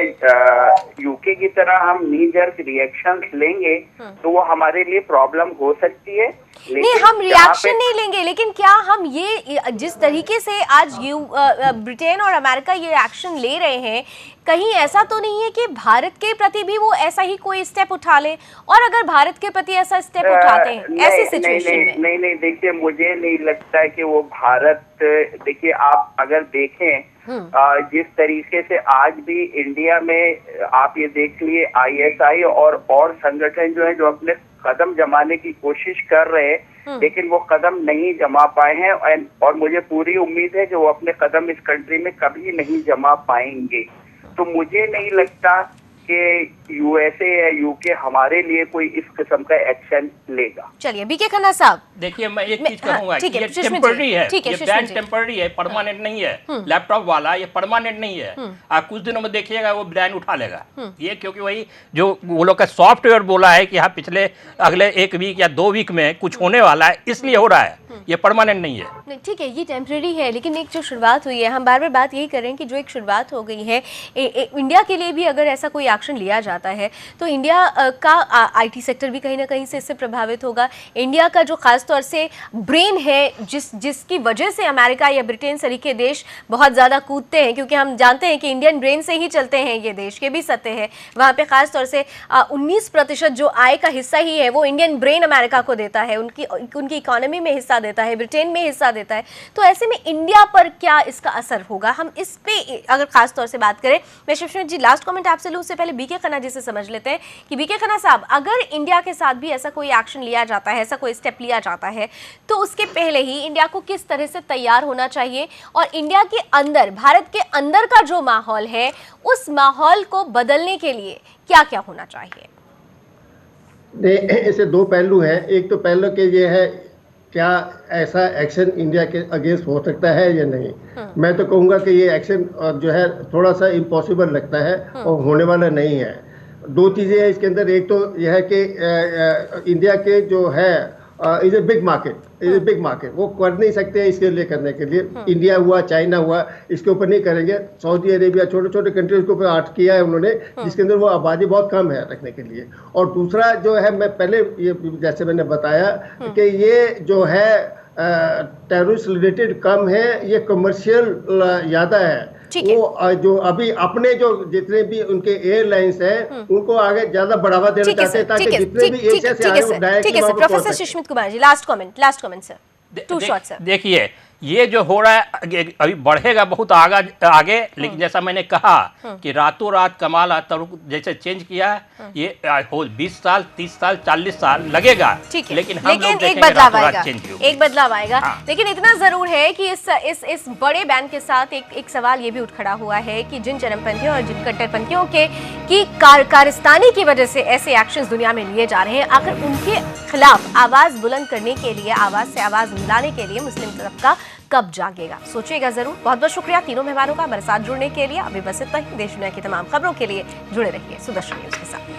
यूके की तरह हम नी जर्क रिएक्शन लेंगे तो वो हमारे लिए प्रॉब्लम हो सकती है। नहीं, हम रिएक्शन नहीं लेंगे, लेकिन क्या हम ये जिस तरीके से आज ब्रिटेन और अमेरिका ये एक्शन ले रहे हैं, कहीं ऐसा तो नहीं है कि भारत के प्रति भी वो ऐसा ही कोई स्टेप उठा ले? और अगर भारत के प्रति ऐसा स्टेप उठाते हैं ऐसी सिचुएशन में? नहीं, देखिए मुझे नहीं लगता है कि वो भारत, देखिए आप अगर देखें जिस तरीके से आज भी इंडिया में आप ये देख लिए ISI और संगठन जो है जो अपने कदम जमाने की कोशिश कर रहे हैं, लेकिन वो कदम नहीं जमा पाए हैं और मुझे पूरी उम्मीद है कि वो अपने कदम इस कंट्री में कभी नहीं जमा पाएंगे। तो मुझे नहीं लगता कि USA या UK हमारे लिए कोई इस किस्म का एक्शन लेगा। चलिए बीके खन्ना साहब, देखिए मैं एक चीज कहूंगा कि ये सुष्मित टेम्पररी है, ठीक है, ये बैन टेम्पररी है, परमानेंट नहीं है। लैपटॉप वाला ये परमानेंट नहीं है। आप कुछ दिनों में देखिएगा वो बैन उठा लेगा ये, क्योंकि वही जो वो लोग का सॉफ्टवेयर बोला है कि हाँ पिछले अगले 1 वीक या 2 वीक में कुछ होने वाला है, इसलिए हो रहा है, ये परमानेंट नहीं है। ठीक है, ये टेम्परेरी है, लेकिन एक जो शुरुआत हुई है, हम बार बार बात यही कर रहे हैं कि जो एक शुरुआत हो गई है इंडिया के लिए भी, अगर ऐसा कोई एक्शन लिया जाता है तो इंडिया का IT सेक्टर भी कहीं ना कहीं से इससे प्रभावित होगा। इंडिया का जो खास तौर से ब्रेन है, जिसकी वजह से अमेरिका या ब्रिटेन सरीखे देश बहुत ज़्यादा कूदते हैं, क्योंकि हम जानते हैं कि इंडियन ब्रेन से ही चलते हैं ये देश, के भी सत्य है। वहाँ पे खास तौर से 19% जो आय का हिस्सा ही है वो इंडियन ब्रेन अमेरिका को देता है, उनकी इकोनॉमी में हिस्सा देता है, ब्रिटेन में हिस्सा देता है। तो ऐसे में इंडिया पर क्या इसका असर होगा, हम इस पे अगर खास तौर से बात करें। मैं सुष्मित जी लास्ट कमेंट आपसे लूँ, उससे पहले बीके खन्ना जी से समझ लेते हैं कि बीके खन्ना साहब, अगर इंडिया के साथ भी ऐसा कोई एक्शन लिया जाता है, ऐसा कोई स्टेप लिया जाता है, तो उसके पहले ही इंडिया को किस तरह से तैयार होना चाहिए और इंडिया के अंदर, भारत के अंदर का जो माहौल है उस माहौल को बदलने के लिए क्या क्या होना चाहिए? ऐसे 2 पहलू हैं। एक तो पहलू के ये है, क्या ऐसा एक्शन इंडिया के अगेंस्ट हो सकता है या नहीं। मैं तो कहूँगा कि ये एक्शन जो है थोड़ा सा इम्पॉसिबल लगता है और होने वाला नहीं है। 2 चीज़ें हैं इसके अंदर। एक तो यह है कि इंडिया के जो है इज ए बिग मार्केट, वो कर नहीं सकते हैं इसके लिए, करने के लिए इंडिया हुआ, चाइना हुआ, इसके ऊपर नहीं करेंगे। सऊदी अरेबिया, छोटे छोटे कंट्रीज के ऊपर आर्ट किया है उन्होंने, जिसके अंदर वो आबादी बहुत कम है रखने के लिए। और दूसरा जो है, मैं पहले ये जैसे मैंने बताया कि ये जो है टेररिस्ट रिलेटेड कम है, ये कमर्शियल ज़्यादा है। वो जो अभी अपने जो जितने भी उनके एयरलाइंस हैं उनको आगे ज्यादा बढ़ावा देना चाहते हैं, ताकि जितने भी एशिया से आए वो direct. Professor Sushmit Kumar ji, last comment sir, 2 shot sir. देखिए ये जो हो रहा है अभी बढ़ेगा बहुत आगे, लेकिन जैसा मैंने कहा कि रातों रात कमाल आता जैसे चेंज किया, ये हो 20 साल, 30 साल, 40 साल लगेगा, लेकिन हम लोग एक बदलाव आएगा। लेकिन इतना जरूर है कि इस बड़े बैन के साथ एक सवाल ये भी उठ खड़ा हुआ है कि जिन चरमपंथियों और जिन कट्टरपंथियों की कारस्तानी की वजह से ऐसे एक्शंस दुनिया में लिए जा रहे हैं, आखिर उनके खिलाफ आवाज बुलंद करने के लिए, आवाज से आवाज मिलाने के लिए मुस्लिम तबका कब जागेगा? सोचिएगा जरूर। बहुत बहुत शुक्रिया तीनों मेहमानों का हमारे साथ जुड़ने के लिए। अभी बस इतना ही। देश दुनिया की तमाम खबरों के लिए जुड़े रहिए सुदर्शन न्यूज के साथ।